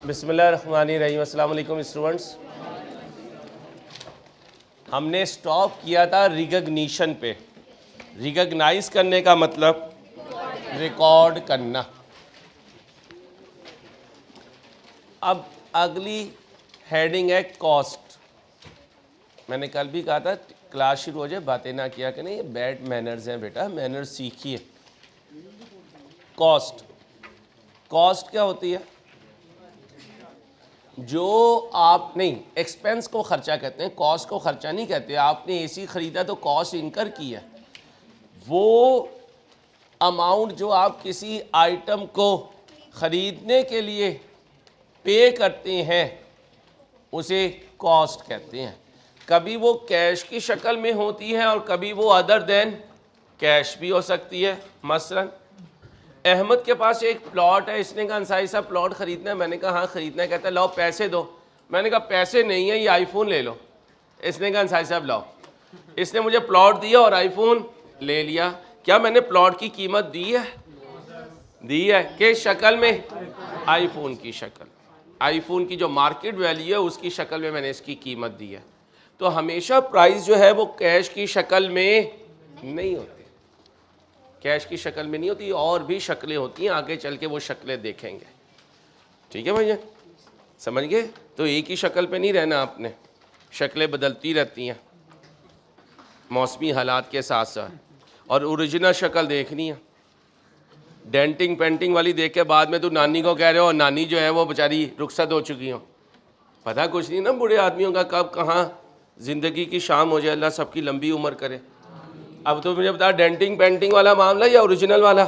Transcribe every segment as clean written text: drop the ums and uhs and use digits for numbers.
बिस्मिल्लाहिर्रहमानिर्रहीम। अस्सलाम वालेकुम स्टूडेंट्स। हमने स्टॉप किया था रिकग्निशन पे। रिकग्नाइज करने का मतलब रिकॉर्ड करना। अब अगली हेडिंग है कॉस्ट। मैंने कल भी कहा था क्लास शुरू हो जाए बातें ना किया कि नहीं, ये बैड मैनर्स हैं बेटा, मैनर्स सीखिए। कॉस्ट, कॉस्ट क्या होती है? जो आप नहीं, एक्सपेंस को खर्चा कहते हैं, कॉस्ट को खर्चा नहीं कहते। आपने एसी ख़रीदा तो कॉस्ट इनकर की है। वो अमाउंट जो आप किसी आइटम को ख़रीदने के लिए पे करते हैं उसे कॉस्ट कहते हैं। कभी वो कैश की शक्ल में होती है और कभी वो अदर देन कैश भी हो सकती है। मसलन अहमद के पास एक प्लॉट है, इसने कहा अंसारी साहब प्लॉट ख़रीदना है। मैंने कहा हाँ ख़रीदना है। कहता है लाओ पैसे दो। मैंने कहा पैसे नहीं है, ये आईफोन ले लो। इसने कहा अंसारी साहब लाओ। इसने मुझे प्लॉट दिया और आईफोन ले लिया। क्या मैंने प्लॉट की कीमत दी है? दी है। किस शक्ल में? आईफोन की शक्ल। आईफोन की जो मार्केट वैल्यू है उसकी शक्ल में मैंने इसकी कीमत दी है। तो हमेशा प्राइस जो है वो कैश की शक्ल में नहीं होती, कैश की शक्ल में नहीं होती, और भी शक्लें होती हैं, आगे चल के वो शक्लें देखेंगे। ठीक है भैया, समझ गए? तो एक ही शक्ल पे नहीं रहना आपने, शक्लें बदलती रहती हैं मौसमी हालात के साथ साथ, और ओरिजिनल शक्ल देखनी है। डेंटिंग पेंटिंग वाली देख के बाद में तो नानी को कह रहे हो, नानी जो है वो बेचारी रुखसत हो चुकी हो। पता कुछ नहीं ना बूढ़े आदमियों का, कब कहाँ ज़िंदगी की शाम हो जाए। अल्लाह सबकी लंबी उम्र करे। अब तो मुझे बता, डेंटिंग पेंटिंग वाला मामला या ओरिजिनल वाला?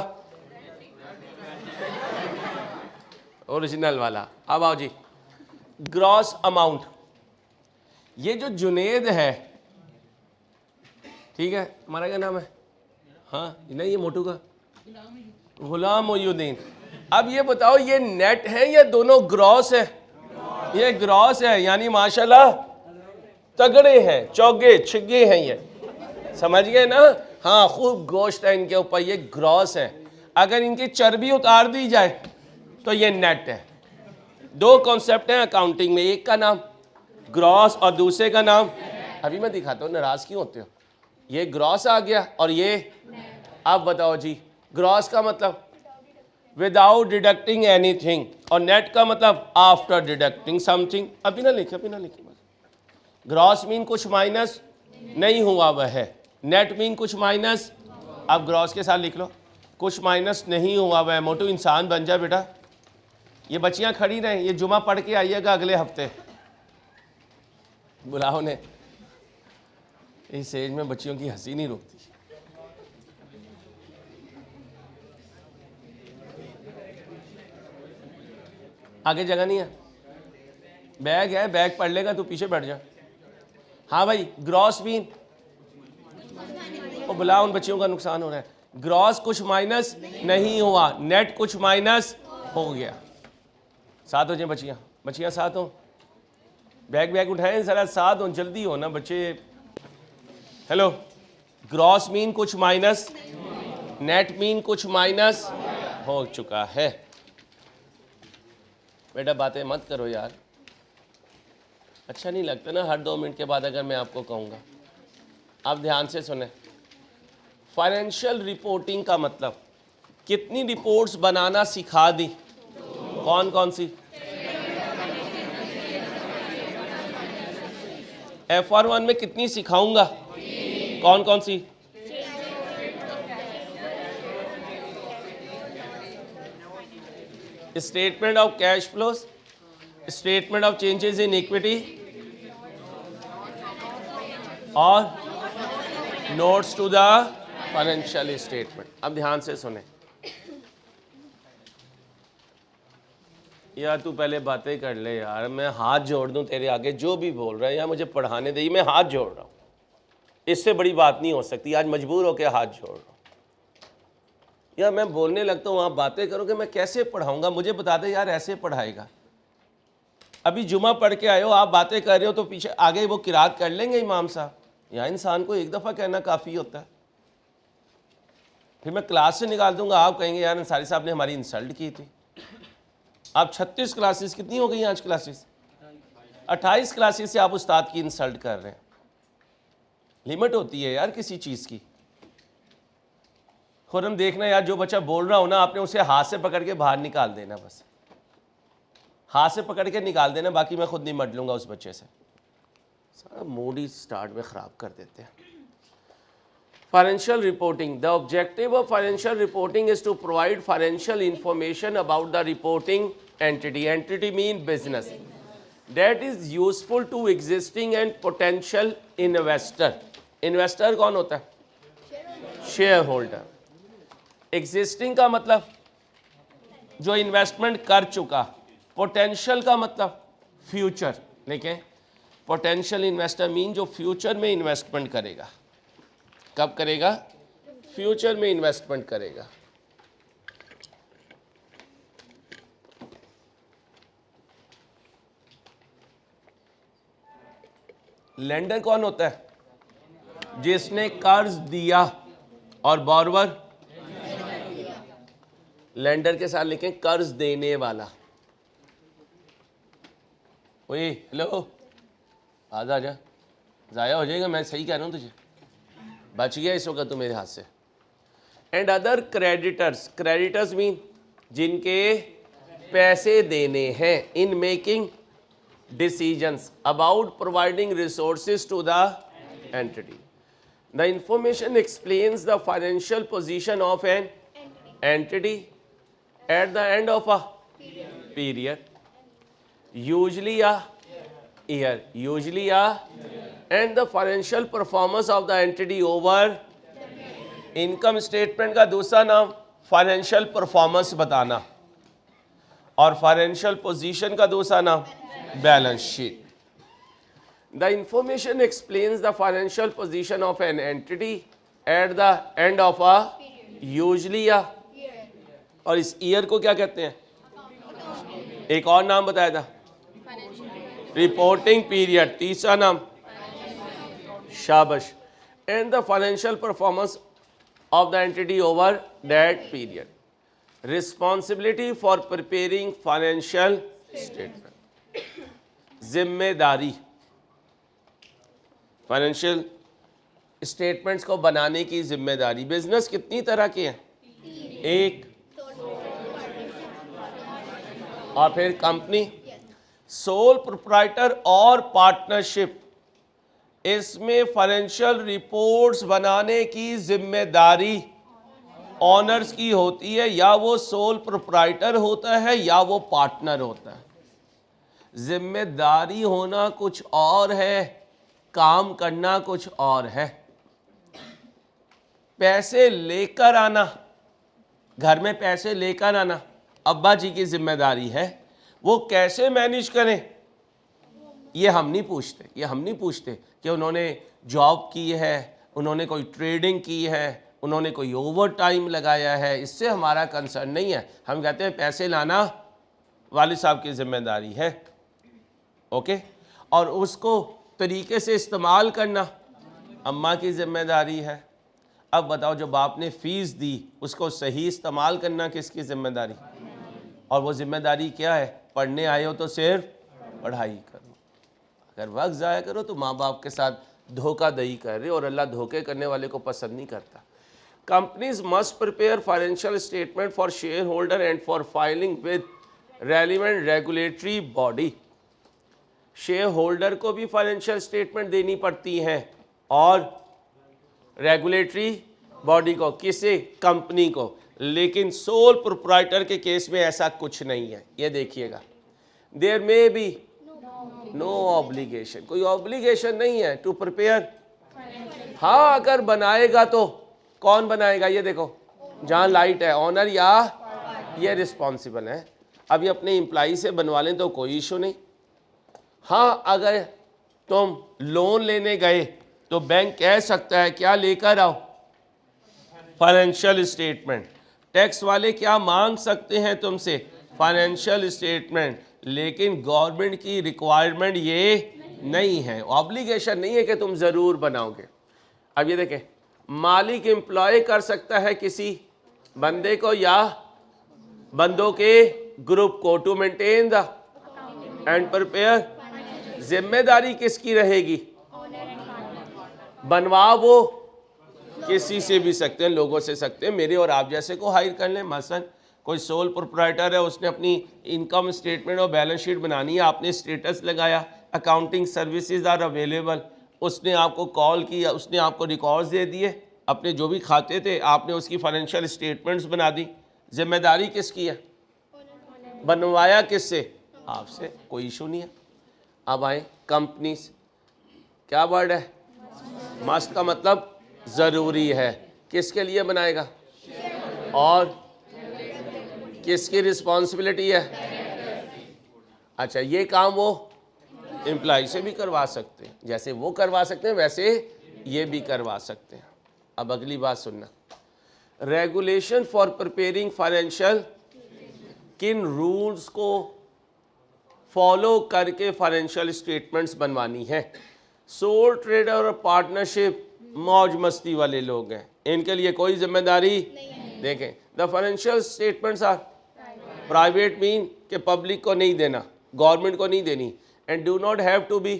ओरिजिनल वाला। अब आओ जी, ग्रॉस अमाउंट। ये जो जुनेद है, ठीक है, हमारा क्या नाम है? हाँ नहीं, ये मोटू का गुलाम मोयुद्दीन। अब ये बताओ, ये नेट है या दोनों ग्रॉस है? ये ग्रॉस है, यानी माशाल्लाह तगड़े हैं, चौगे छिगे हैं ये, समझ गए ना? हाँ, खूब गोश्त है इनके ऊपर, ये ग्रॉस है। अगर इनकी चर्बी उतार दी जाए तो ये नेट है। दो कॉन्सेप्ट हैं अकाउंटिंग में, एक का नाम ग्रॉस और दूसरे का नाम, अभी मैं दिखाता हूँ, नाराज क्यों होते हो? ये ग्रॉस आ गया और ये, अब बताओ जी, ग्रॉस का मतलब विदाउट डिडक्टिंग एनीथिंग, और नेट का मतलब आफ्टर डिडक्टिंग समथिंग। अभी ना लिखे, अभी ना लिखे। ग्रॉस मीन कुछ माइनस नहीं हुआ वह है, नेट मीन कुछ माइनस। अब ग्रॉस के साथ लिख लो, कुछ माइनस नहीं हुआ वह है। मोटू इंसान बन जा बेटा। ये बच्चियां खड़ी रहें, ये जुमा पढ़ के आइएगा अगले हफ्ते। बुलाओ ने, इस एज में बच्चियों की हंसी नहीं रुकती। आगे जगह नहीं है, बैग है, बैग पढ़ लेगा, तू पीछे बैठ जा। हाँ भाई, ग्रॉस मीन, वो बुला, उन बच्चियों का नुकसान हो रहा है। ग्रॉस कुछ माइनस नहीं हुआ, नेट कुछ माइनस हो गया। साथ हो जाए बच्चियाँ, बच्चियाँ साथ हो, बैग बैग उठाएं ज़रा, साथ हो, जल्दी हो ना बच्चे। हेलो, ग्रॉस मीन कुछ माइनस, नेट मीन कुछ माइनस हो चुका है। बेटा बातें मत करो यार, अच्छा नहीं लगता ना हर 2 मिनट के बाद अगर मैं आपको कहूँगा। आप ध्यान से सुने। फाइनेंशियल रिपोर्टिंग का मतलब कितनी रिपोर्ट्स बनाना सिखा दी? कौन कौन सी? FR1 में कितनी सिखाऊंगा? कौन कौन सी? Statement of cash flows, statement of changes in equity और notes to the financial statement. अब ध्यान से सुने यार, तू पहले बातें कर ले यार, मैं हाथ जोड़ दूं तेरे आगे, जो भी बोल रहा है यार मुझे पढ़ाने दे, मैं हाथ जोड़ रहा हूँ, इससे बड़ी बात नहीं हो सकती। आज मजबूर होकर हाथ जोड़ रहा हूँ यार, मैं बोलने लगता हूँ आप बातें करोगे, मैं कैसे पढ़ाऊंगा? मुझे बता दे यार, ऐसे पढ़ाएगा? अभी जुमा पढ़ के आए हो, आप बातें कर रहे हो, तो पीछे आगे वो किरात कर लेंगे इमाम साहब? यहाँ इंसान को एक दफ़ा कहना काफ़ी होता है। फिर मैं क्लास से निकाल दूंगा, आप कहेंगे यार अंसारी साहब ने हमारी इंसल्ट की थी। आप 36 क्लासेस, कितनी हो गई आज क्लासेस? 28 क्लासेस से आप उस्ताद की इंसल्ट कर रहे हैं। लिमिट होती है यार किसी चीज़ की। खुद हम देखना यार, जो बच्चा बोल रहा हो ना, आपने उसे हाथ से पकड़ के बाहर निकाल देना, बस हाथ से पकड़ के निकाल देना, बाकी मैं खुद नहीं मट लूँगा उस बच्चे से। सारा मूड ही स्टार्ट में ख़राब कर देते हैं। Financial reporting. The objective of financial reporting is to provide financial information about the reporting entity. Entity mean business. That is useful to existing and potential investor. Investor कौन होता है? Shareholder. Existing का मतलब जो इन्वेस्टमेंट कर चुका। Potential का मतलब फ्यूचर। देखें, पोटेंशियल इन्वेस्टर मीन जो फ्यूचर में इन्वेस्टमेंट करेगा। कब करेगा? फ्यूचर में इन्वेस्टमेंट करेगा। लेंडर कौन होता है? जिसने कर्ज दिया और बॉर्वर। लेंडर के साथ लिखें कर्ज देने वाला। ओए हेलो, आजा जा, ज़ाया हो जाएगा। मैं सही कह रहा हूँ तुझे, बच गया इस वक्त तो मेरे हाथ से। And other creditors, creditors mean जिनके पैसे देने हैं। In making decisions about providing resources to the entity. The information explains the financial position of an entity at the end of a period, usually a year, usually a and the financial performance of the entity over income statement का दूसरा नाम financial performance बताना, और financial position का दूसरा नाम balance sheet. The information explains the financial position of an entity at the end of a usually a, और इस ईयर को क्या कहते हैं? एक और नाम बताया था, रिपोर्टिंग पीरियड। तीसरा नाम शाबाश। And the financial performance of the entity over that period, responsibility for preparing financial statement, जिम्मेदारी फाइनेंशियल स्टेटमेंट्स को बनाने की जिम्मेदारी। बिजनेस कितनी तरह के हैं? एक, और फिर कंपनी, सोल प्रोप्राइटर और पार्टनरशिप। इसमें फाइनेंशियल रिपोर्ट्स बनाने की जिम्मेदारी ऑनर्स की होती है, या वो सोल प्रोप्राइटर होता है या वो पार्टनर होता है। जिम्मेदारी होना कुछ और है, काम करना कुछ और है। पैसे लेकर आना, घर में पैसे लेकर आना अब्बा जी की जिम्मेदारी है। वो कैसे मैनेज करें ये हम नहीं पूछते, ये हम नहीं पूछते कि उन्होंने जॉब की है, उन्होंने कोई ट्रेडिंग की है, उन्होंने कोई ओवर टाइम लगाया है, इससे हमारा कंसर्न नहीं है। हम कहते हैं पैसे लाना वालिद साहब की जिम्मेदारी है, ओके, और उसको तरीके से इस्तेमाल करना अम्मा की जिम्मेदारी है। अब बताओ, जो बाप ने फ़ीस दी उसको सही इस्तेमाल करना किसकी जिम्मेदारी? और वो जिम्मेदारी क्या है? पढ़ने आए हो तो सिर्फ पढ़ाई करो, अगर वक्त ज़ाया करो तो माँ बाप के साथ धोखाधड़ी कर रहे हो, और अल्लाह धोखे करने वाले को पसंद नहीं करता। Companies must prepare financial statement for share holder and for filing with relevant regulatory body. Share holder को भी फाइनेंशियल स्टेटमेंट देनी पड़ती हैं और रेगुलेटरी बॉडी को। किसे? कंपनी को। लेकिन सोल प्रोप्राइटर के केस में ऐसा कुछ नहीं है। ये देखिएगा, there may be no obligation, कोई ऑब्लिगेशन नहीं है टू प्रिपेयर। हाँ, अगर बनाएगा तो कौन बनाएगा? ये देखो, जहाँ लाइट है ऑनर या ये रिस्पॉन्सिबल है। अब ये अपने एम्प्लॉई से बनवा लें तो कोई इशू नहीं। हाँ, अगर तुम लोन लेने गए तो बैंक कह सकता है क्या लेकर आओ? Financial statement. टैक्स वाले क्या मांग सकते हैं तुमसे? Financial statement. लेकिन गवर्नमेंट की रिक्वायरमेंट ये नहीं है, ऑब्लिगेशन नहीं है कि तुम ज़रूर बनाओगे। अब ये देखें, मालिक एम्प्लॉय कर सकता है किसी बंदे को या बंदों के ग्रुप को to maintain the and prepare. जिम्मेदारी किसकी रहेगी? बनवा वो किसी से भी सकते हैं, लोगों से सकते हैं, मेरे और आप जैसे को हायर कर लें। मसलन कोई सोल प्रोप्राइटर है, उसने अपनी इनकम स्टेटमेंट और बैलेंस शीट बनानी है, आपने स्टेटस लगाया अकाउंटिंग सर्विसेज आर अवेलेबल, उसने आपको कॉल किया, उसने आपको रिकॉर्ड्स दे दिए, अपने जो भी खाते थे आपने उसकी फाइनेंशियल स्टेटमेंट्स बना दी। जिम्मेदारी किसकी है? बनवाया किससे? आपसे। कोई इशू नहीं है। अब आए कंपनीज। क्या वर्ड है? मस्ट का मतलब ज़रूरी है। किसके लिए बनाएगा? और किसकी रिस्पॉन्सिबिलिटी है? अच्छा, ये काम वो एम्प्लॉय से भी करवा सकते हैं, जैसे वो करवा सकते हैं वैसे ये भी करवा सकते हैं। अब अगली बात सुनना, रेगुलेशन फॉर प्रिपेयरिंग फाइनेंशियल, किन रूल्स को फॉलो करके फाइनेंशियल स्टेटमेंट्स बनवानी है? सोल ट्रेडर और पार्टनरशिप मौज मस्ती वाले लोग हैं, इनके लिए कोई जिम्मेदारी नहीं। देखें, the financial statements are private, mean कि पब्लिक को नहीं देना, गवर्नमेंट को नहीं देनी, and do not have to be,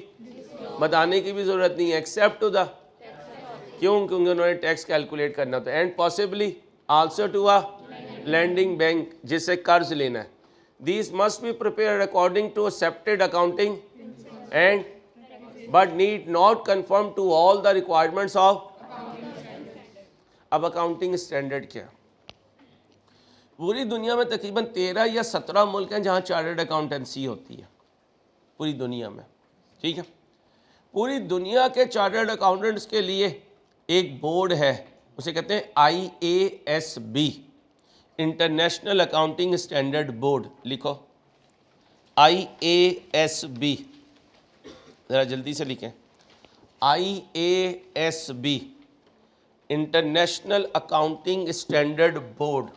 बताने की भी जरूरत नहीं है, एक्सेप्ट टू द, क्यों? क्योंकि उन्होंने टैक्स कैलकुलेट करना था, and possibly also to a lending bank, जिससे कर्ज लेना है। These must be prepared according to accepted accounting and but need not confirm to all the requirements of. अब अकाउंटिंग स्टैंडर्ड क्या? पूरी दुनिया में तकरीबन 13 या 17 मुल्क हैं जहाँ चार्टर्ड अकाउंटेंसी होती है, पूरी दुनिया में। ठीक है, पूरी दुनिया के चार्टर्ड अकाउंटेंट्स के लिए एक बोर्ड है, उसे कहते हैं IASB, international accounting standard board. लिखो IASB, ज़रा जल्दी से लिखें, IASB, international accounting standard board.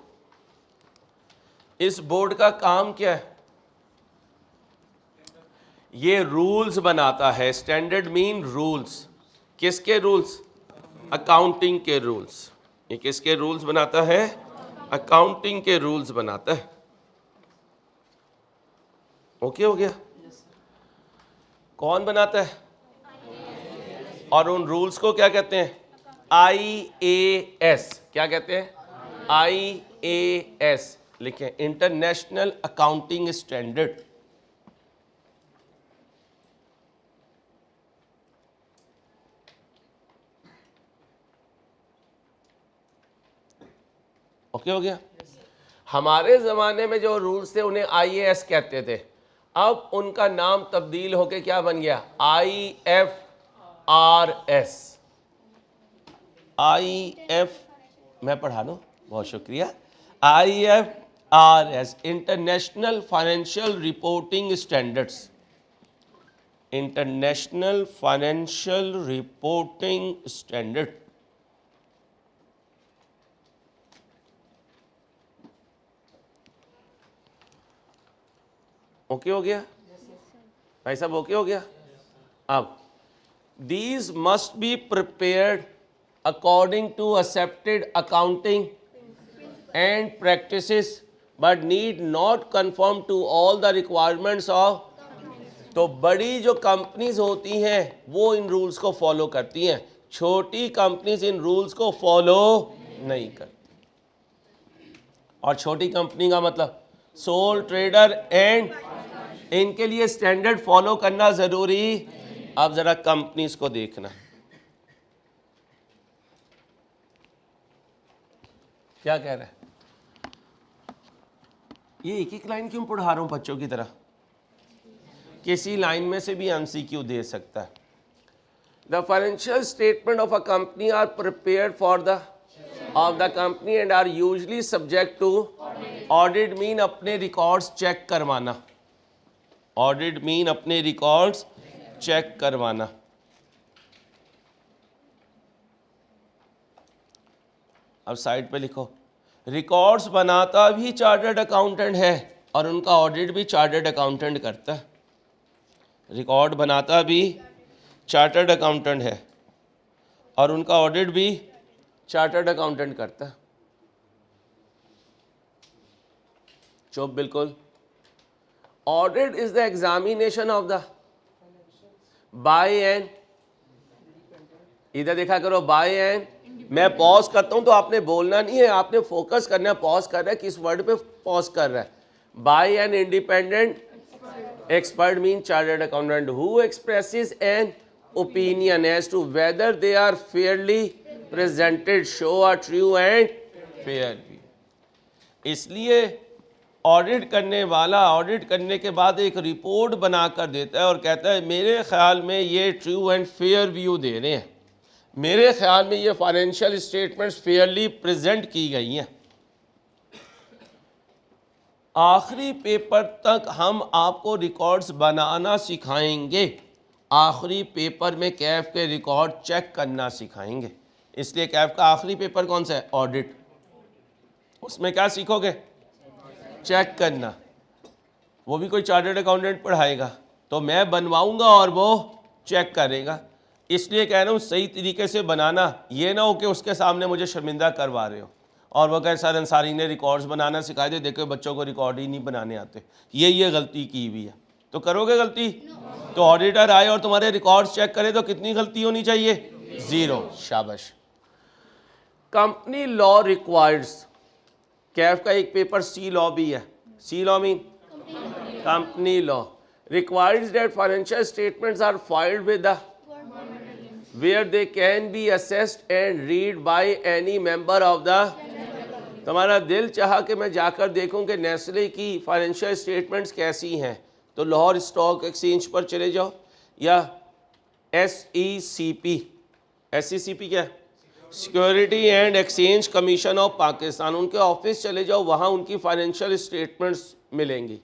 इस बोर्ड का काम क्या है? ये रूल्स बनाता है। Standard mean rules. किसके रूल्स? अकाउंटिंग के रूल्स। ये किसके रूल्स बनाता है? अकाउंटिंग के रूल्स बनाता है। ओके हो गया? कौन बनाता है? और उन रूल्स को क्या कहते हैं? IAS। क्या कहते हैं? IAS। लिखें, इंटरनेशनल अकाउंटिंग स्टैंडर्ड। ओके हो गया? हमारे ज़माने में जो रूल्स थे उन्हें IAS कहते थे, अब उनका नाम तब्दील होके क्या बन गया? IFRS। मैं पढ़ा दूँ? बहुत शुक्रिया। IFRS, international financial reporting standards. International financial reporting standard. Okay हो गया भाई साहब? ओके हो गया? अब these must be prepared according to accepted accounting and practices but need not conform to all the requirements of। तो बड़ी जो कंपनीज होती हैं वो इन रूल्स को फॉलो करती हैं, छोटी कंपनीज इन रूल्स को फॉलो नहीं करती। और छोटी कंपनी का मतलब सोल ट्रेडर एंड, इनके लिए स्टैंडर्ड फॉलो करना जरूरी। अब जरा कंपनीज को देखना, क्या कह रहा है? ये एक एक लाइन क्यों पढ़ा रहा हूं बच्चों की तरह? किसी लाइन में से भी MCQ दे सकता है। The financial statement of a company are prepared for the of the company and are usually subject to audit. Mean अपने रिकॉर्ड्स चेक करवाना। ऑडिट मीन अपने रिकॉर्ड्स चेक करवाना। अब साइड पे लिखो, रिकॉर्ड्स बनाता भी चार्टर्ड अकाउंटेंट है और उनका ऑडिट भी चार्टर्ड अकाउंटेंट करता है। रिकॉर्ड बनाता भी चार्टर्ड अकाउंटेंट है और उनका ऑडिट भी चार्टर्ड अकाउंटेंट करता है। चुप बिल्कुल। Audit is the examination of the by and, इधर देखा करो, बाय एंड, मैं पॉज करता हूं तो आपने बोलना नहीं है, आपने फोकस करना है, पॉज कर रहा है, किस वर्ड पे पॉज कर रहा है, by an independent expert means chartered accountant who expresses an opinion as to whether they are fairly presented, show a true and fair view. इसलिए ऑडिट करने वाला ऑडिट करने के बाद एक रिपोर्ट बनाकर देता है और कहता है मेरे ख्याल में ये ट्रू एंड फेयर व्यू दे रहे हैं, मेरे ख्याल में ये फाइनेंशियल स्टेटमेंट्स फेयरली प्रेजेंट की गई हैं। आखिरी पेपर तक हम आपको रिकॉर्ड्स बनाना सिखाएंगे, आखिरी पेपर में कैफ के रिकॉर्ड चेक करना सिखाएंगे। इसलिए कैफ का आखिरी पेपर कौन सा है? ऑडिट। उसमें क्या सीखोगे? चेक करना। वो भी कोई चार्टर्ड अकाउंटेंट पढ़ाएगा, तो मैं बनवाऊंगा और वो चेक करेगा। इसलिए कह रहा हूँ सही तरीके से बनाना, ये ना हो कि उसके सामने मुझे शर्मिंदा करवा रहे हो और वो कहे सर अंसारी ने रिकॉर्ड्स बनाना सिखाए थे, देखो बच्चों को रिकॉर्ड ही नहीं बनाने आते, ये गलती की हुई है। तो करोगे गलती? तो ऑडिटर आए और तुम्हारे रिकॉर्ड्स चेक करे तो कितनी गलती होनी चाहिए? 0। शाबाश। कंपनी लॉ रिक्वायर्स, कैफ का एक पेपर सी लॉ भी है। C law mean company law requires that financial statements are filed with the where they can be assessed and read by any member of the। तुम्हारा दिल चाहा कि मैं जाकर देखूं कि नेस्ले की फाइनेंशियल स्टेटमेंट्स कैसी हैं, तो लाहौर स्टॉक एक्सचेंज पर चले जाओ, या SECP, SECP क्या है? Security and exchange commission of Pakistan, उनके ऑफिस चले जाओ, वहाँ उनकी फाइनेंशियल स्टेटमेंट्स मिलेंगी।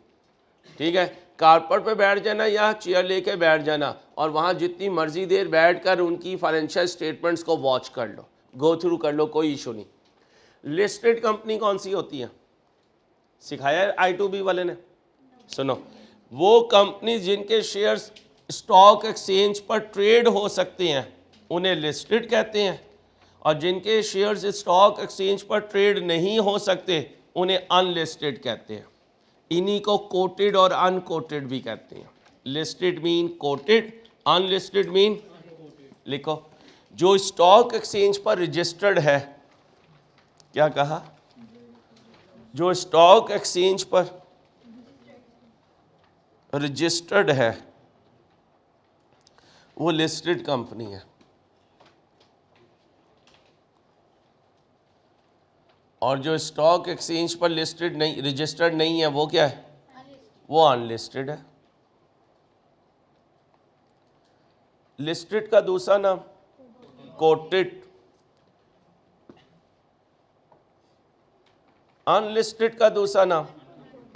ठीक है, कारपेट पे बैठ जाना या चेयर लेके बैठ जाना और वहाँ जितनी मर्जी देर बैठकर उनकी फाइनेंशियल स्टेटमेंट्स को वॉच कर लो, गो थ्रू कर लो, कोई इशू नहीं। लिस्टेड कंपनी कौन सी होती है? सिखाया है I2B वाले ने। सुनो, वो कंपनी जिनके शेयर्स स्टॉक एक्सचेंज पर ट्रेड हो सकते हैं उन्हें लिस्टेड कहते हैं, और जिनके शेयर्स स्टॉक एक्सचेंज पर ट्रेड नहीं हो सकते उन्हें अनलिस्टेड कहते हैं। इन्हीं को कोटेड और अनकोटेड भी कहते हैं। Listed mean coated, unlisted mean, लिखो, जो स्टॉक एक्सचेंज पर रजिस्टर्ड है, क्या कहा? जो स्टॉक एक्सचेंज पर रजिस्टर्ड है वो लिस्टेड कंपनी है, और जो स्टॉक एक्सचेंज पर लिस्टेड नहीं, रजिस्टर्ड नहीं है, वो क्या है? वो अनलिस्टेड है। लिस्टेड का दूसरा नाम कोटेड, अनलिस्टेड का दूसरा नाम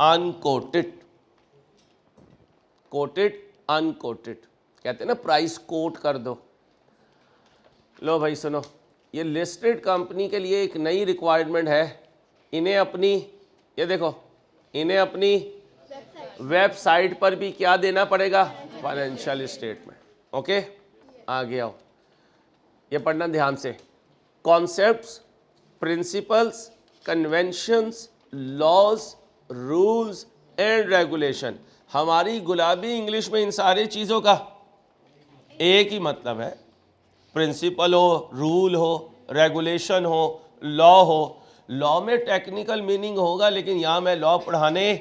अनकोटेड। कोटेड, अनकोटेड, कहते हैं ना प्राइस कोट कर दो। लो भाई सुनो, ये लिस्टेड कंपनी के लिए एक नई रिक्वायरमेंट है, इन्हें अपनी, ये देखो, इन्हें अपनी वेबसाइट पर भी क्या देना पड़ेगा? Financial statement. ओके, आगे आओ, ये पढ़ना ध्यान से। Concepts, principles, conventions, laws, rules and regulation. हमारी गुलाबी इंग्लिश में इन सारी चीज़ों का एक ही मतलब है। प्रिंसिपल हो, रूल हो, रेगुलेशन हो, लॉ हो। लॉ में टेक्निकल मीनिंग होगा, लेकिन यहाँ मैं लॉ पढ़ाने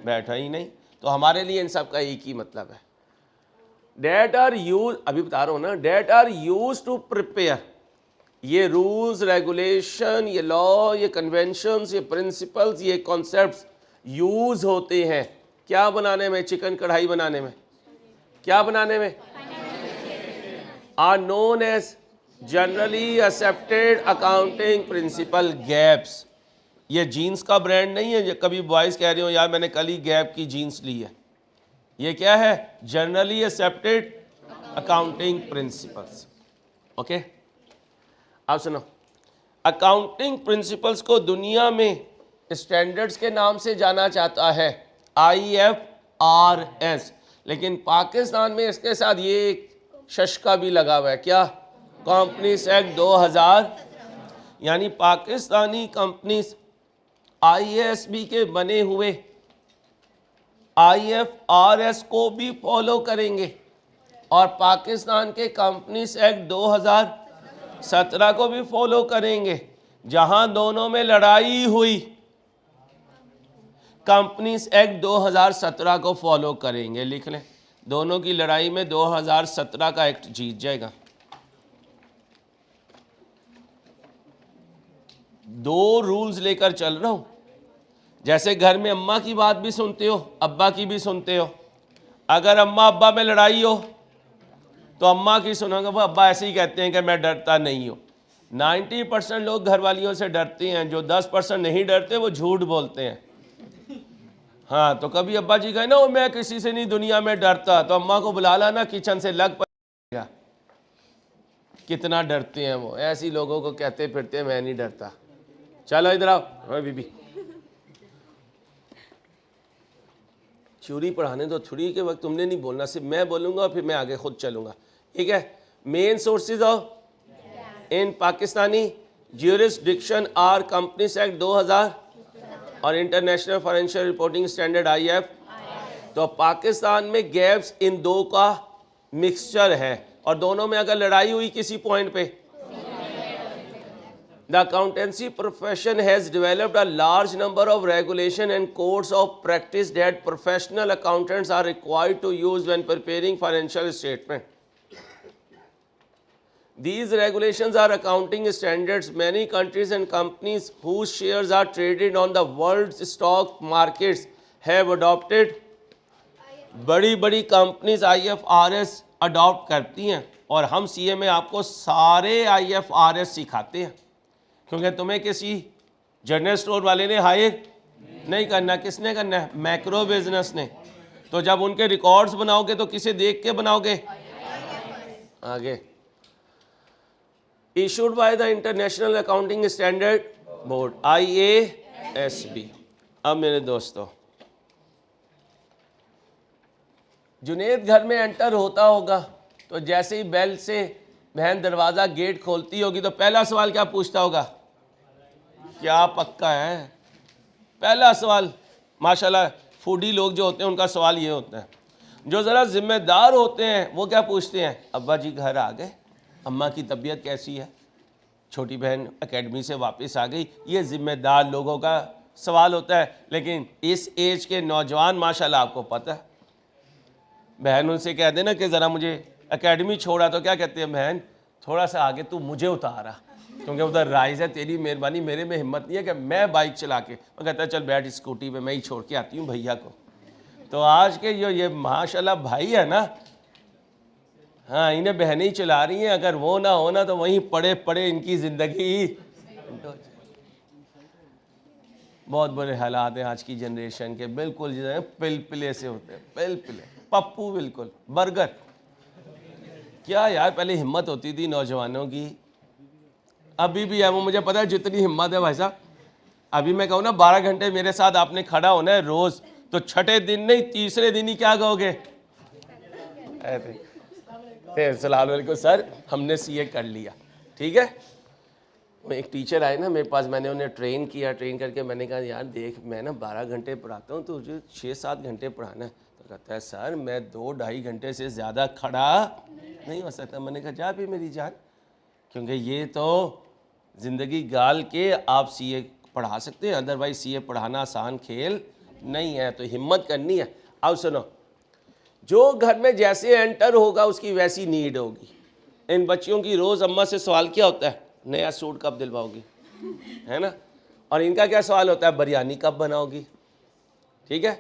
बैठा ही नहीं, तो हमारे लिए इन सब का एक ही मतलब है। डेट आर यूज, अभी बता रहा हूँ ना, that are use to prepare. ये रूल्स, रेगुलेशन, ये लॉ, ये कन्वेंशंस, ये प्रिंसिपल्स, ये कॉन्सेप्ट्स यूज होते हैं क्या बनाने में? चिकन कढ़ाई बनाने में। क्या बनाने में? are known as generally accepted accounting principle gaps। ये जीन्स का ब्रांड नहीं है, कभी बॉयज कह रहे हो यार मैंने कल ही गैप की जीन्स ली है। ये क्या है? Generally accepted accounting principles. Okay, अब सुनो, अकाउंटिंग प्रिंसिपल्स को दुनिया में स्टैंडर्ड्स के नाम से जाना जाता है, IFRS, लेकिन पाकिस्तान में इसके साथ ये शशका भी लगा हुआ है। क्या? कंपनीज एक्ट 2000, यानी पाकिस्तानी कंपनीज IASB के बने हुए IFRS को भी फॉलो करेंगे और पाकिस्तान के कंपनीज एक्ट 2017 को भी फॉलो करेंगे। जहां दोनों में लड़ाई हुई, कंपनीज एक्ट 2017 को फॉलो करेंगे। लिख लें, दोनों की लड़ाई में 2017 का एक्ट जीत जाएगा। दो रूल्स लेकर चल रहा हूं। जैसे घर में अम्मा की बात भी सुनते हो, अब्बा की भी सुनते हो। अगर अम्मा अब्बा में लड़ाई हो तो अम्मा की सुनोगे, वो अब्बा ऐसे ही कहते हैं कि मैं डरता नहीं हूं। 90% लोग घर वालियों से डरते हैं, जो 10% नहीं डरते वो झूठ बोलते हैं। हाँ, तो कभी अब्बा जी कहे ना वो मैं किसी से नहीं दुनिया में डरता, तो अम्मा को बुला लाना, किचन से लग पड़ेगा। कितना डरते हैं वो, ऐसी लोगों को कहते फिरते मैं नहीं डरता। चलो इधर आओ। हाँ बीबी, थ्योरी पढ़ाने तो थ्योरी के वक्त तुमने नहीं बोलना, सिर्फ मैं बोलूंगा फिर मैं आगे खुद चलूंगा। ठीक है। Main sources of in Pakistani jurisdiction are companies act 2000 और international financial reporting standard IF। तो पाकिस्तान में गैप्स इन दो का मिक्सचर है, और दोनों में अगर लड़ाई हुई किसी पॉइंट पे, the accountancy profession has developed a large number of regulation and codes of practice that professional accountants are required to use when preparing financial statement. These regulations are accounting standards. Many countries and companies whose shares are traded on the world's stock markets have adopted. बड़ी बड़ी companies IFRS adopt करती हैं, और हम CA में आपको सारे IFRS सिखाते हैं, क्योंकि तुम्हें किसी जनरल स्टोर वाले ने हायर नहीं करना। किसने करना है? मैक्रो बिजनेस ने। तो जब उनके रिकॉर्ड्स बनाओगे तो किसे देख के बनाओगे? आगे, issued by the international accounting standard board IASB। अब मेरे दोस्तों, जुनेद घर में एंटर होता होगा तो जैसे ही बेल से बहन दरवाज़ा गेट खोलती होगी तो पहला सवाल क्या पूछता होगा? क्या पक्का है? पहला सवाल। माशाल्लाह फूडी लोग जो होते हैं उनका सवाल ये होता है। जो ज़रा जिम्मेदार होते हैं वो क्या पूछते हैं? अब्बा जी घर आ गए? अम्मा की तबीयत कैसी है? छोटी बहन एकेडमी से वापस आ गई? ये ज़िम्मेदार लोगों का सवाल होता है। लेकिन इस एज के नौजवान माशाल्लाह आपको पता है, बहन उनसे कह देना कि ज़रा मुझे एकेडमी छोड़ा, तो क्या कहते हैं? बहन थोड़ा सा आगे तू मुझे उतारा, क्योंकि उधर राइज है, तेरी मेहरबानी, मेरे में हिम्मत नहीं है कि मैं बाइक चला के। वो कहता है चल बैठ स्कूटी पे, मैं ही छोड़ के आती हूँ भैया को। तो आज के जो ये माशाल्लाह भाई है ना, हाँ इन्हें बहनें ही चला रही हैं। अगर वो ना होना तो वहीं पड़े पड़े इनकी ज़िंदगी। बहुत बुरे हालात हैं आज की जनरेशन के, बिल्कुल जो है पिलपिले से होते हैं, पिलपिले पप्पू, बिल्कुल बर्गर। क्या यार, पहले हिम्मत होती थी नौजवानों की, अभी भी है वो। मुझे पता है जितनी हिम्मत है भाई साहब, अभी मैं कहूँ ना 12 घंटे मेरे साथ आपने खड़ा होना है रोज़, तो छठे दिन नहीं तीसरे दिन ही क्या कहोगे? सलाम वालेकुम सर, हमने CA कर लिया। ठीक है। वो एक टीचर आए ना मेरे पास, मैंने उन्हें ट्रेन किया, ट्रेन करके मैंने कहा यार देख मैं ना 12 घंटे पढ़ाता हूँ, तो मुझे 6-7 घंटे पढ़ाना है। तो कहता है सर मैं 2-2.5 घंटे से ज़्यादा खड़ा नहीं हो सकता। मैंने कहा जा भी मेरी जान, क्योंकि ये तो ज़िंदगी गाल के आप CA पढ़ा सकते हैं, अदरवाइज CA पढ़ाना आसान खेल नहीं है। तो हिम्मत करनी है। अब सुनो, जो घर में जैसे एंटर होगा उसकी वैसी नीड होगी। इन बच्चियों की रोज़ अम्मा से सवाल क्या होता है? नया सूट कब दिलवाओगी, है ना? और इनका क्या सवाल होता है? बिरयानी कब बनाओगी? ठीक है।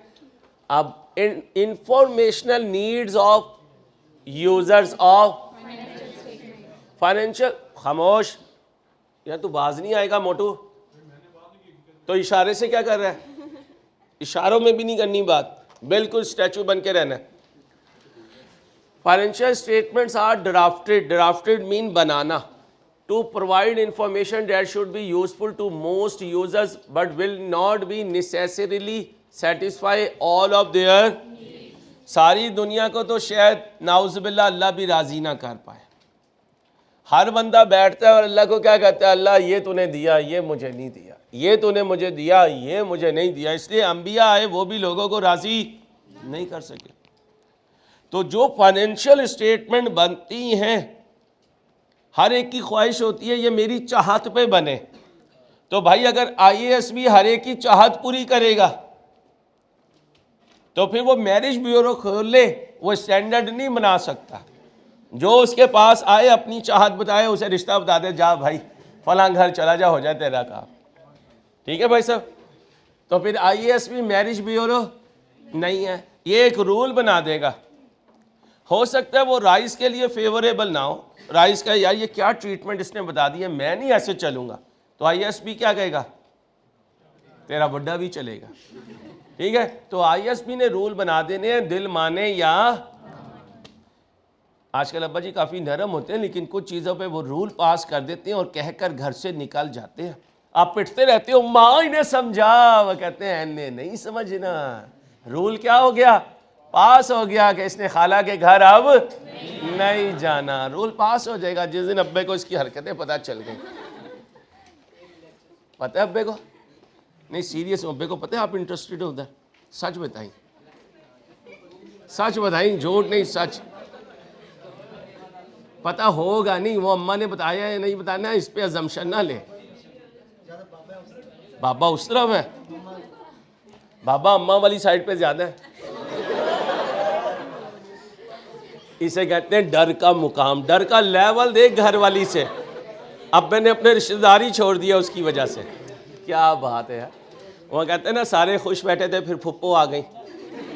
अब informational needs of users of financial, खामोश यार, तू बाज नहीं आएगा मोटू। तो इशारे से क्या कर रहा है? इशारों में भी नहीं करनी बात, बिल्कुल स्टैचू बन के रहना है। Financial statements are drafted, drafted mean बनाना, to provide information that should be useful to most users but will not be necessarily satisfy all of their। सारी दुनिया को तो शायद नाउज़ुबिल्लाह अल्लाह भी राज़ी ना कर पाए। हर बंदा बैठता है और अल्लाह को क्या कहता है? अल्लाह ये तूने दिया, ये मुझे नहीं दिया, ये तूने मुझे दिया, ये मुझे नहीं दिया। इसलिए अंबिया आए वो भी लोगों को राज़ी नहीं कर सके। तो जो फाइनेंशियल स्टेटमेंट बनती हैं, हर एक की ख्वाहिश होती है ये मेरी चाहत पे बने। तो भाई अगर आईएएस भी हर एक की चाहत पूरी करेगा तो फिर वो मैरिज ब्यूरो खोल ले, वो स्टैंडर्ड नहीं बना सकता। जो उसके पास आए अपनी चाहत बताए, उसे रिश्ता बता दे, जा भाई फलां घर चला जा, हो जाए तेरा काम। ठीक है भाई साहब। तो फिर आईएएस भी मैरिज ब्यूरो नहीं है, ये एक रूल बना देगा। हो सकता है वो राइस के लिए फेवरेबल ना हो, राइस का यार ये क्या ट्रीटमेंट इसने बता दिया, मैं नहीं ऐसे चलूंगा। तो आईएएस भी क्या कहेगा, तेरा बुड्ढा भी चलेगा। ठीक है, तो आईएएसपी ने रूल बना देने हैं, दिल माने या। आजकल अब्बा जी काफ़ी नरम होते हैं, लेकिन कुछ चीज़ों पे वो रूल पास कर देते हैं और कहकर घर से निकल जाते हैं। आप पिटते रहते हो, माँ इन्हें समझा, वो कहते हैं इन्हें नहीं समझना। रूल क्या हो गया, पास हो गया कि इसने खाला के घर अब नहीं जाना। रूल पास हो जाएगा जिस दिन अब्बे को इसकी हरकतें पता चल गई। पता है अब्बे को, नहीं सीरियस अब्बे को पता है आप इंटरेस्टेड हो उधर। सच बताई, सच बताई, झूठ नहीं सच। पता होगा नहीं, वो अम्मा ने बताया है, नहीं बताना, इस पे अजम्पशन ना ले। बाबा उस तरफ है, बाबा अम्मा वाली साइड पे ज्यादा है। इसे कहते हैं डर का मुकाम, डर का लेवल देख घर वाली से। अब मैंने अपने रिश्तेदारी छोड़ दिया उसकी वजह से। क्या बात है यार। वो कहते हैं ना सारे खुश बैठे थे फिर फुप्पो आ गई,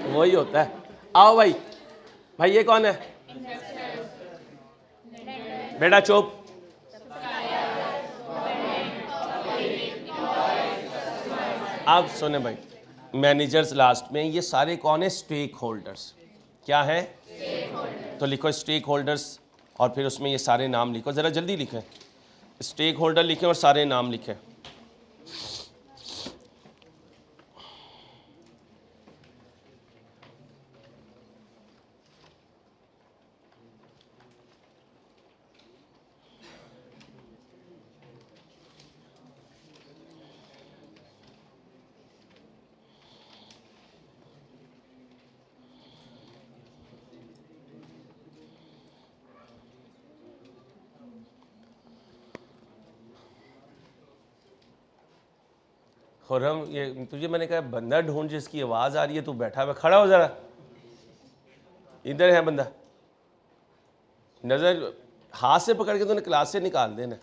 वही होता है। आओ भाई, भाई ये कौन है, बेटा चुप। आप सुने भाई, मैनेजर्स लास्ट में, ये सारे कौन है, स्टेक होल्डर्स। क्या है, तो लिखो स्टेक होल्डर्स और फिर उसमें ये सारे नाम लिखो, ज़रा जल्दी लिखें। स्टेक होल्डर लिखें और सारे नाम लिखें। खुर्रम, ये तुझे मैंने कहा बंदा ढूंढ जिसकी आवाज़ आ रही है, तू बैठा हुआ, खड़ा हो ज़रा, इधर है बंदा। नज़र हाथ से पकड़ के तूने क्लास से निकाल देना।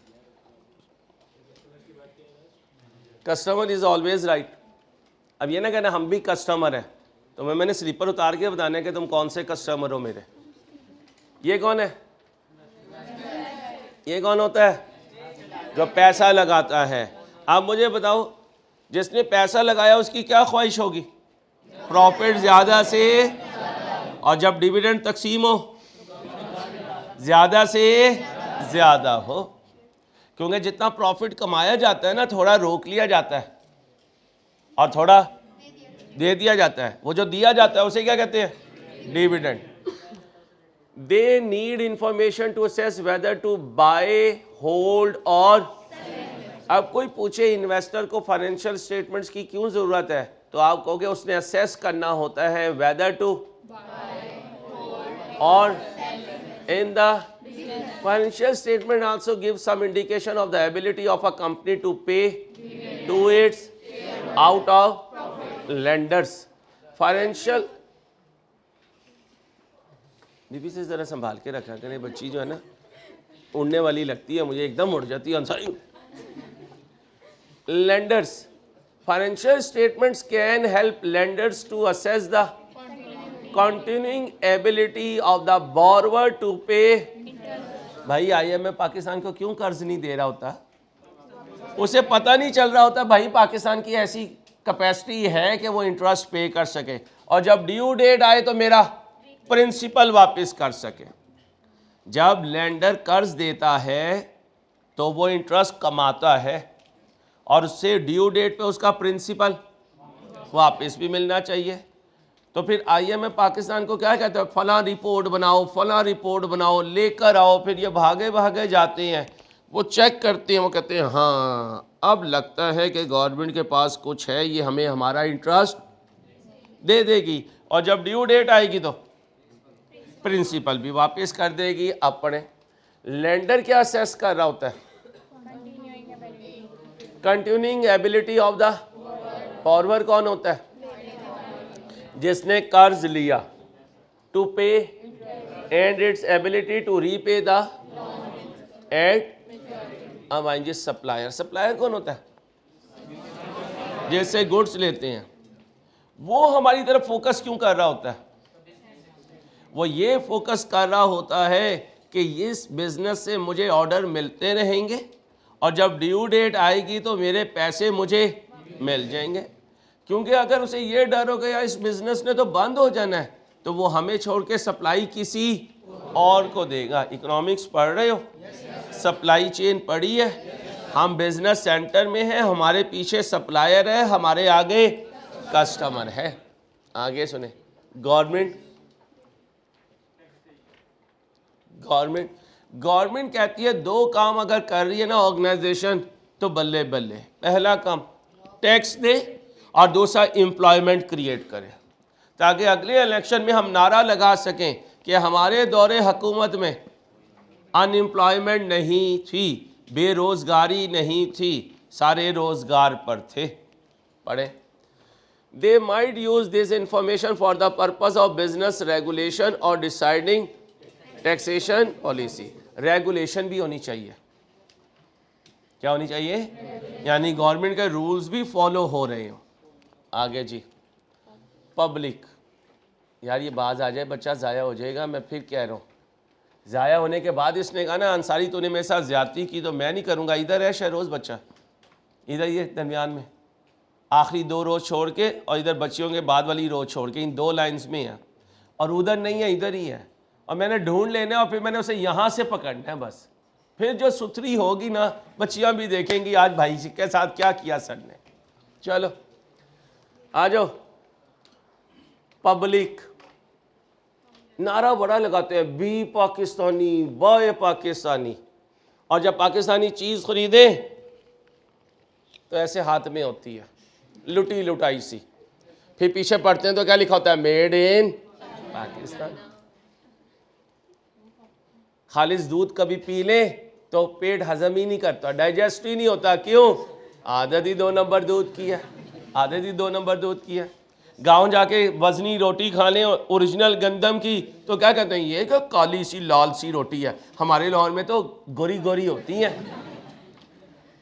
Customer is always right. अब ये ना कहना हम भी कस्टमर हैं, तो मैंने स्लीपर उतार के बताना है कि तुम कौन से कस्टमर हो मेरे। ये कौन है, ये कौन होता है, जो पैसा लगाता है। आप मुझे बताओ, जिसने पैसा लगाया उसकी क्या ख्वाहिश होगी, प्रॉफिट ज़्यादा से, और जब डिविडेंड तकसीम हो ज़्यादा से ज़्यादा हो। क्योंकि जितना प्रॉफिट कमाया जाता है ना, थोड़ा रोक लिया जाता है और थोड़ा दे दिया जाता है। वो जो दिया जाता है उसे क्या कहते हैं, dividend. They need information to assess whether to buy, hold or. अब कोई पूछे इन्वेस्टर को फाइनेंशियल स्टेटमेंट्स की क्यों ज़रूरत है, तो आप कहोगे उसने असेस करना होता है वेदर टू और in the financial statement also give some indication of the ability of a company to pay to its out of lenders. Financial बीबी से ज़रा संभाल के रखा करें, बच्ची जो है ना उड़ने वाली लगती है मुझे, एकदम उड़ जाती है Ansari. Lenders, financial statements can help lenders to assess the continuing ability of the borrower to pay। भाई IMF पाकिस्तान को क्यों कर्ज नहीं दे रहा होता, उसे पता नहीं चल रहा होता भाई पाकिस्तान की ऐसी कैपेसिटी है कि वो इंटरेस्ट पे कर सके, और जब ड्यू डेट आए तो मेरा प्रिंसिपल वापस कर सके। जब लेंडर कर्ज देता है तो वो इंटरेस्ट कमाता है और उससे ड्यू डेट पे उसका प्रिंसिपल वापस भी मिलना चाहिए। तो फिर IMF पाकिस्तान को क्या कहता है, फलां रिपोर्ट बनाओ, फलां रिपोर्ट बनाओ, लेकर आओ। फिर ये भागे भागे जाते हैं, वो चेक करते हैं, वो कहते हैं हाँ अब लगता है कि गवर्नमेंट के पास कुछ है, ये हमें हमारा इंटरेस्ट दे देगी, और जब ड्यू डेट आएगी तो प्रिंसिपल भी वापस कर देगी अपने। लेंडर क्या असेस कर रहा होता है? Continuing ability of the borrower कौन होता है? जिसने कर्ज लिया, to pay and its ability to repay the debt amount. Supplier, supplier कौन होता है? जैसे गुड्स लेते हैं, वो हमारी तरफ फोकस क्यों कर रहा होता है? वो ये फोकस कर रहा होता है कि इस बिजनेस से मुझे ऑर्डर मिलते रहेंगे और जब ड्यू डेट आएगी तो मेरे पैसे मुझे मिल जाएंगे। क्योंकि अगर उसे ये डर हो गया इस बिजनेस ने तो बंद हो जाना है, तो वो हमें छोड़ के सप्लाई किसी और को देगा। इकोनॉमिक्स पढ़ रहे हो? सप्लाई चेन पढ़ी है? हम बिजनेस सेंटर में हैं, हमारे पीछे सप्लायर है, हमारे आगे कस्टमर है। आगे सुने, गवर्नमेंट गवर्नमेंट कहती है दो काम अगर कर रही है ना ऑर्गेनाइजेशन तो बल्ले बल्ले। पहला काम टैक्स दे और दूसरा एम्प्लॉयमेंट क्रिएट करे, ताकि अगले इलेक्शन में हम नारा लगा सकें कि हमारे दौरे हुकूमत में अनएम्प्लॉयमेंट नहीं थी, बेरोज़गारी नहीं थी, सारे रोज़गार पर थे। पढ़े, they might use this information for the purpose of business regulation और डिसाइडिंग टैक्सेशन पॉलिसी। रेगुलेशन भी होनी चाहिए। क्या होनी चाहिए? यानी गवर्नमेंट के रूल्स भी फॉलो हो रहे हो। आगे जी, पब्लिक। यार ये बाज आ जाए बच्चा ज़ाया हो जाएगा, मैं फिर कह रहा हूँ। ज़ाया होने के बाद इसने कहा ना अंसारी तूने मेरे साथ ज़्यादती की तो मैं नहीं करूँगा। इधर है शहरोज़ बच्चा, इधर ये दरमियान में आखिरी 2 रोज़ छोड़ के और इधर बच्चियों के बाद वाली रोज़ छोड़ के, इन 2 लाइन्स में है, और उधर नहीं है इधर ही है। और मैंने ढूंढ लेना और फिर मैंने उसे यहाँ से पकड़ना है बस। फिर जो सुथरी होगी ना बच्चियाँ भी देखेंगी आज भाई के साथ क्या किया सर ने। चलो आ जाओ। पब्लिक नारा बड़ा लगाते हैं, बी पाकिस्तानी बाय पाकिस्तानी, और जब पाकिस्तानी चीज़ खरीदे तो ऐसे हाथ में होती है लुटी लुटाई सी। फिर पीछे पढ़ते हैं तो क्या लिखा होता है? Made in Pakistan. खालिस दूध कभी पी ले तो पेट हजम ही नहीं करता, डाइजेस्ट ही नहीं होता। क्यों? आदत ही 2 नंबर दूध की है, आदत ही 2 नंबर दूध की है। गांव जाके वजनी रोटी खा लें ओरिजिनल गंदम की तो क्या कहते हैं? ये कि काली सी लाल सी रोटी है। हमारे लाहौर में तो गोरी गोरी होती हैं,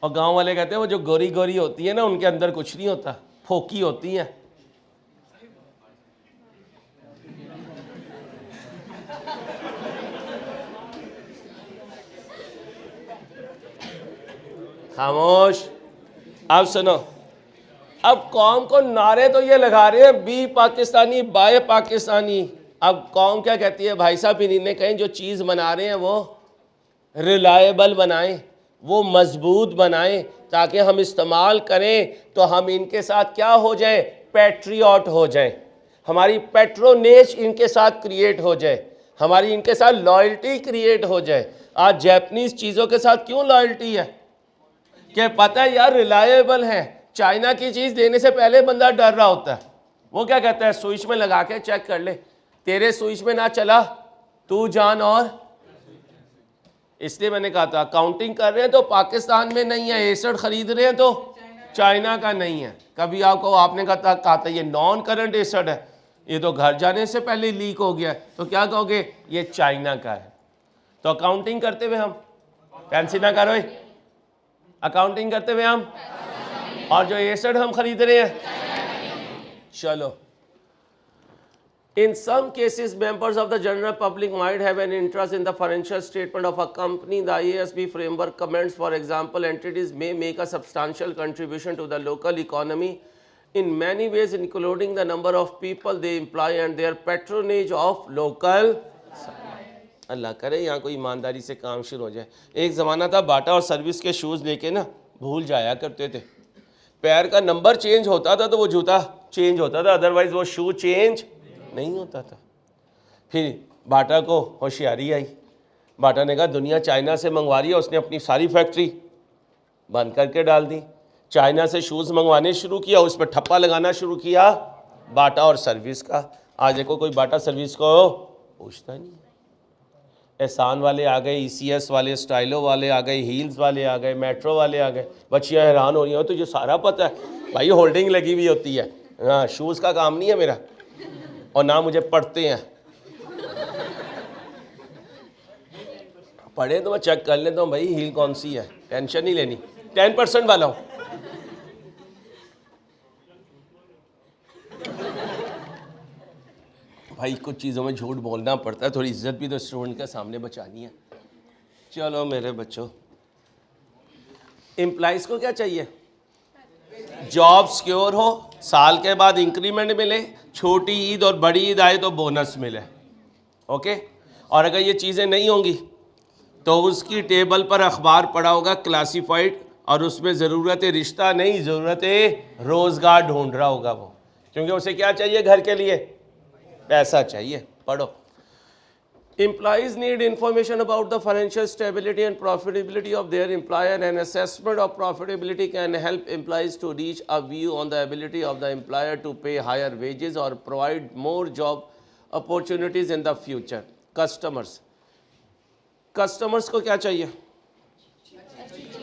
और गांव वाले कहते हैं वो जो गोरी गोरी होती है ना उनके अंदर कुछ नहीं होता, फोकी होती हैं। खामोश। अब सुनो, अब कौम को नारे तो ये लगा रहे हैं बी पाकिस्तानी बाय पाकिस्तानी। अब कौम क्या कहती है? भाई साहब इन्हें कहें जो चीज़ बना रहे हैं वो रिलायबल बनाएं, वो मजबूत बनाएं, ताकि हम इस्तेमाल करें तो हम इनके साथ क्या हो जाए? पैट्रियट हो जाए, हमारी पेट्रोनेज इनके साथ क्रिएट हो जाए, हमारी इनके साथ लॉयल्टी क्रिएट हो जाए। आज जैपनीज़ चीज़ों के साथ क्यों लॉयल्टी है? कि पता है यार रिलायबल है। चाइना की चीज़ देने से पहले बंदा डर रहा होता है। वो क्या कहता है? स्विच में लगा के चेक कर ले, तेरे स्विच में ना चला तू जान। और इसलिए मैंने कहा था काउंटिंग कर रहे हैं तो पाकिस्तान में नहीं है, एसिड खरीद रहे हैं तो चाइना का नहीं है। कभी आपने कहा था ये नॉन करंट एसिड है, ये तो घर जाने से पहले लीक हो गया, तो क्या कहोगे? ये चाइना का है। तो अकाउंटिंग करते हुए हम कैंसिल ना करो, अकाउंटिंग करते हुए हम, और जो एसिड हम खरीद रहे हैं। चलो, in some cases members of the general public might have an interest in the financial statement of a company. The IASB framework comments, for example, entities may make a substantial contribution to the local economy in many ways, including the number of people they employ and their patronage of local. अल्लाह करे यहाँ कोई ईमानदारी से काम शुरू हो जाए। एक ज़माना था बाटा और सर्विस के शूज़ लेके ना भूल जाया करते थे। पैर का नंबर चेंज होता था तो वो जूता चेंज होता था, अदरवाइज़ वो शू चेंज नहीं होता था। फिर बाटा को होशियारी आई, बाटा ने कहा दुनिया चाइना से मंगवा रही है, उसने अपनी सारी फैक्ट्री बंद करके डाल दी। चाइना से शूज़ मंगवाने शुरू किया, उस पर ठप्पा लगाना शुरू किया बाटा और सर्विस का। आज देखो कोई बाटा सर्विस को पूछता नहीं। एहसान वाले आ गए, ECS वाले, स्टाइलो वाले आ गए, हील्स वाले आ गए, मेट्रो वाले आ गए। बच्चियाँ हैरान हो रही हैं, तो ये सारा पता है भाई, होल्डिंग लगी हुई होती है। हाँ, शूज़ का काम नहीं है मेरा, और ना मुझे पढ़ते हैं। पढ़े तो मैं चेक कर लेता हूँ भाई हील कौन सी है, टेंशन नहीं लेनी। 10% वाला हूँ। भाई कुछ चीज़ों में झूठ बोलना पड़ता है, थोड़ी इज्जत भी तो स्टूडेंट के सामने बचानी है। चलो मेरे बच्चों, एम्प्लॉइज़ को क्या चाहिए? जॉब सिक्योर हो, साल के बाद इंक्रीमेंट मिले, छोटी ईद और बड़ी ईद आए तो बोनस मिले। ओके, और अगर ये चीज़ें नहीं होंगी तो उसकी टेबल पर अखबार पड़ा होगा क्लासिफाइड, और उसमें ज़रूरत रिश्ता नहीं, ज़रूरत रोज़गार ढूंढ रहा होगा वो, क्योंकि उसे क्या चाहिए? घर के लिए पैसा चाहिए। पढ़ो। Employees need information about the financial stability and profitability of their employer, and assessment of profitability can help employees to reach a view on the ability of the employer to pay higher wages or provide more job opportunities in the future. Customers को क्या चाहिए?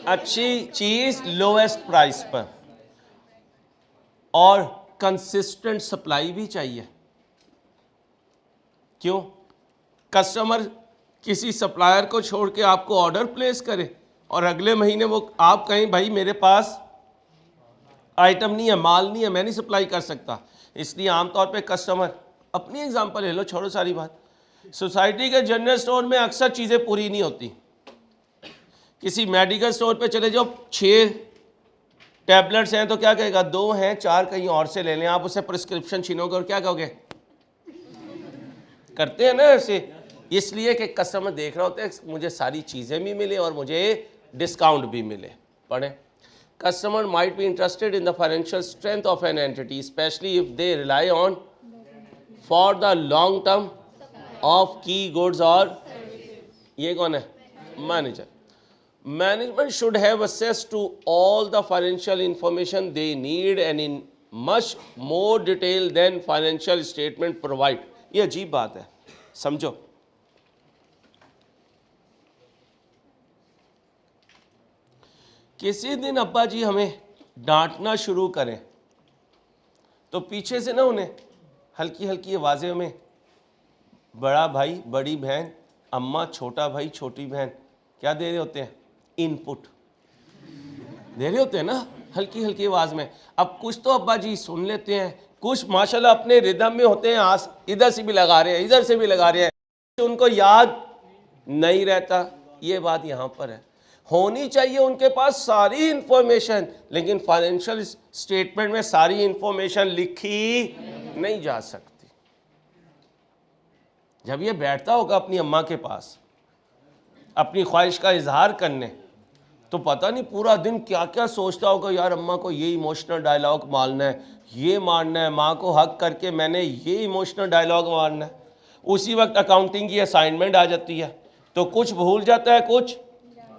अच्छी चीज़ lowest price पर, और consistent supply भी चाहिए। क्यों? Customer किसी सप्लायर को छोड़ के आपको ऑर्डर प्लेस करे और अगले महीने वो आप कहें भाई मेरे पास आइटम नहीं है, माल नहीं है, मैं नहीं सप्लाई कर सकता। इसलिए आमतौर पे कस्टमर, अपनी एग्जांपल ले लो, छोड़ो सारी बात। सोसाइटी के जनरल स्टोर में अक्सर चीज़ें पूरी नहीं होती। किसी मेडिकल स्टोर पे चले जाओ, 6 टैबलेट्स हैं तो क्या कहेगा? 2 हैं, 4 कहीं और से ले लें। आप उसे प्रिस्क्रिप्शन छीनोगे और क्या कहोगे? करते हैं ना ऐसे, इसलिए कि कस्टमर देख रहा होता है मुझे सारी चीज़ें भी मिले और मुझे डिस्काउंट भी मिले। पढ़ें। Customer might be interested in the financial strength of an entity, especially if they rely on for the long term of key goods. और ये कौन है? Manager. Management should have access to all the financial information they need and in much more detail than financial statement provide. ये अजीब बात है, समझो। किसी दिन अब्बा जी हमें डांटना शुरू करें तो पीछे से ना उन्हें हल्की हल्की आवाज़ें में बड़ा भाई, बड़ी बहन, अम्मा, छोटा भाई, छोटी बहन क्या दे रहे होते हैं? इनपुट दे रहे होते हैं ना, हल्की हल्की आवाज़ में। अब कुछ तो अब्बा जी सुन लेते हैं, कुछ माशाल्लाह अपने रिदम में होते हैं, इधर से भी लगा रहे हैं, इधर से भी लगा रहे हैं, उनको याद नहीं रहता। ये बात यहाँ पर है। होनी चाहिए उनके पास सारी इंफॉर्मेशन, लेकिन फाइनेंशियल स्टेटमेंट में सारी इंफॉर्मेशन लिखी नहीं जा सकती। जब ये बैठता होगा अपनी अम्मा के पास अपनी ख्वाहिश का इजहार करने, तो पता नहीं पूरा दिन क्या क्या सोचता होगा। यार अम्मा को ये इमोशनल डायलॉग मारना है, ये मारना है, माँ को हक करके मैंने ये इमोशनल डायलॉग मारना है। उसी वक्त अकाउंटिंग की असाइनमेंट आ जाती है, तो कुछ भूल जाता है, कुछ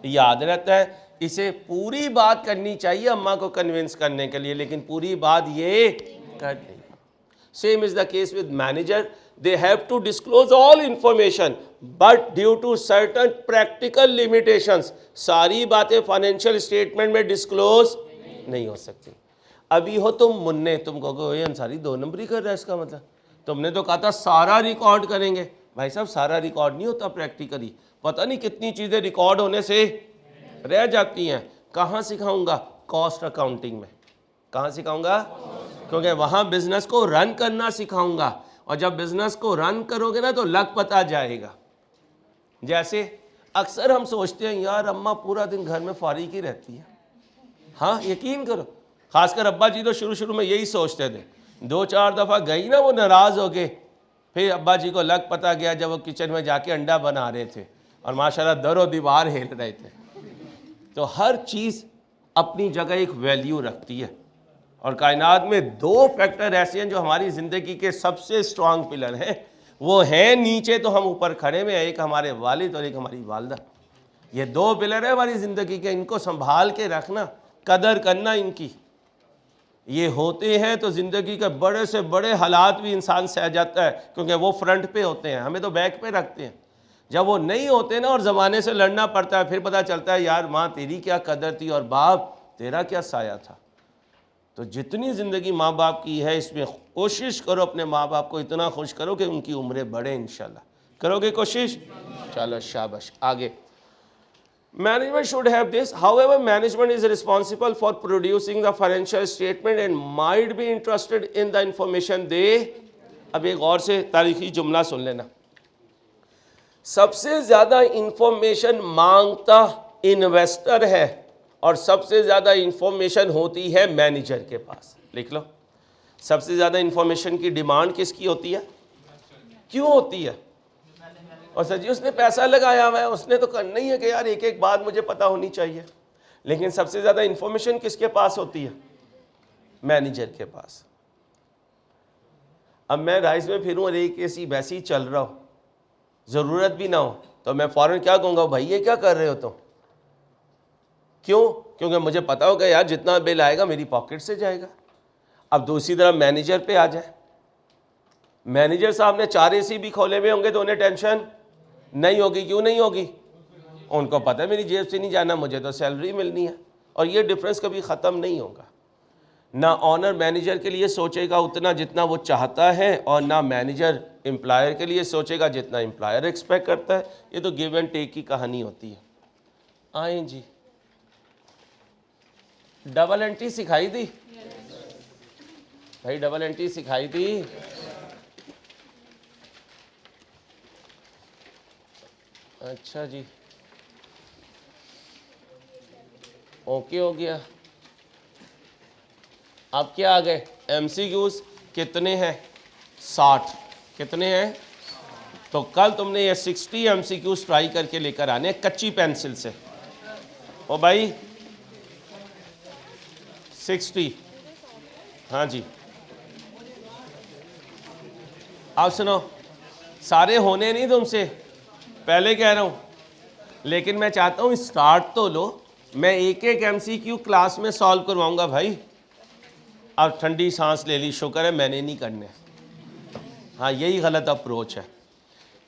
याद रहता है। इसे पूरी बात करनी चाहिए अम्मा को कन्विंस करने के लिए, लेकिन पूरी बात ये कर नहीं। Same is the case with manager. They have to disclose all information, but due to certain practical limitations, सारी बातें फाइनेंशियल स्टेटमेंट में डिस्क्लोज नहीं हो सकती। अभी हो तुम मुन्ने, तुम कहोगे ये अंसारी 2 नंबरी कर रहा है, इसका मतलब तुमने तो कहा था सारा रिकॉर्ड करेंगे। भाई साहब सारा रिकॉर्ड नहीं होता प्रैक्टिकली, पता नहीं कितनी चीज़ें रिकॉर्ड होने से रह जाती हैं। कहाँ सिखाऊंगा? कॉस्ट अकाउंटिंग में। कहाँ सिखाऊंगा? क्योंकि वहाँ बिजनेस को रन करना सिखाऊंगा, और जब बिजनेस को रन करोगे ना तो लग पता जाएगा। जैसे अक्सर हम सोचते हैं यार अम्मा पूरा दिन घर में फारिग ही रहती है। हाँ यकीन करो, खासकर अब्बा जी तो शुरू शुरू में यही सोचते थे। 2-4 दफ़ा गई ना वो नाराज़ हो गए, फिर अब्बा जी को लग पता गया जब वो किचन में जाके अंडा बना रहे थे और माशाल्लाह दरो दीवार हिल रहे थे। तो हर चीज़ अपनी जगह एक वैल्यू रखती है, और कायनात में 2 फैक्टर ऐसे हैं जो हमारी ज़िंदगी के सबसे स्ट्रांग पिलर हैं। वो हैं नीचे तो हम ऊपर खड़े में, एक हमारे वालिद और एक हमारी वालदा। ये 2 पिलर है हमारी ज़िंदगी के, इनको संभाल के रखना, कदर करना इनकी। ये होते हैं तो ज़िंदगी के बड़े से बड़े हालात भी इंसान सह जाता है, क्योंकि वो फ्रंट पे होते हैं, हमें तो बैक पे रखते हैं। जब वो नहीं होते ना और ज़माने से लड़ना पड़ता है, फिर पता चलता है यार माँ तेरी क्या कदर थी और बाप तेरा क्या साया था। तो जितनी ज़िंदगी माँ बाप की है, इसमें कोशिश करो अपने माँ बाप को इतना खुश करो कि उनकी उम्रें बढ़े इंशाल्लाह। करोगे कोशिश? चलो शाबाश। आगे, management should have this. However, management is responsible for producing the financial statement and might be interested in the information they. अब एक और से तारीखी जुमला सुन लेना। सबसे ज़्यादा इंफॉर्मेशन मांगता इन्वेस्टर है और सबसे ज़्यादा इंफॉर्मेशन होती है मैनेजर के पास। लिख लो, सबसे ज़्यादा इंफॉर्मेशन की डिमांड किसकी होती है? क्यों होती है? और सर जी उसने पैसा लगाया हुआ है, उसने तो करना ही है कि यार एक एक बात मुझे पता होनी चाहिए। लेकिन सबसे ज़्यादा इंफॉर्मेशन किसके पास होती है? मैनेजर के पास। अब मैं राइस में फिरूँ और एक ऐसी वैसी चल रहा हो, ज़रूरत भी ना हो, तो मैं फ़ौरन क्या कहूँगा, भाई ये क्या कर रहे हो तुम? क्यों? क्योंकि मुझे पता होगा यार जितना बिल आएगा मेरी पॉकेट से जाएगा। अब दूसरी तरफ मैनेजर पे आ जाए, मैनेजर साहब ने 4 AC भी खोले हुए होंगे तो उन्हें टेंशन नहीं होगी। क्यों नहीं होगी? उनको पता है मेरी जेब से नहीं जाना, मुझे तो सैलरी मिलनी है। और ये डिफरेंस कभी ख़त्म नहीं होगा। ना ऑनर मैनेजर के लिए सोचेगा उतना जितना वो चाहता है, और ना मैनेजर एम्प्लॉयर के लिए सोचेगा जितना एम्प्लॉयर एक्सपेक्ट करता है। ये तो गिव एंड टेक की कहानी होती है। आए जी, डबल एंट्री सिखाई थी भाई, डबल एंट्री सिखाई थी। अच्छा जी, ओके हो गया। अब क्या आ गए? MCQs कितने हैं? 60। कितने हैं? तो कल तुमने ये 60 MCQs ट्राई करके लेकर आने कच्ची पेंसिल से। ओ भाई 60, हाँ जी। आप सुनो, सारे होने नहीं तुमसे, पहले कह रहा हूँ, लेकिन मैं चाहता हूँ स्टार्ट तो लो। मैं एक एक MCQ क्लास में सॉल्व करवाऊँगा भाई। अब ठंडी सांस ले ली, शुक्र है मैंने नहीं करने। हाँ यही गलत अप्रोच है।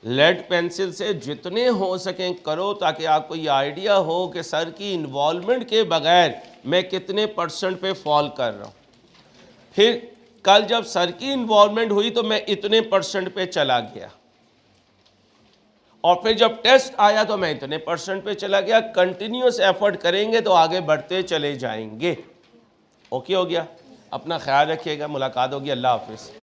लेड पेंसिल से जितने हो सकें करो, ताकि आपको ये आइडिया हो कि सर की इन्वॉल्वमेंट के बगैर मैं कितने % पे फॉल कर रहा हूँ। फिर कल जब सर की इन्वॉल्वमेंट हुई तो मैं इतने % पे चला गया, और फिर जब टेस्ट आया तो मैं इतने % पे चला गया। कंटिन्यूस एफर्ट करेंगे तो आगे बढ़ते चले जाएंगे। ओके हो गया? अपना ख्याल रखिएगा, मुलाकात होगी। अल्लाह हाफिज़।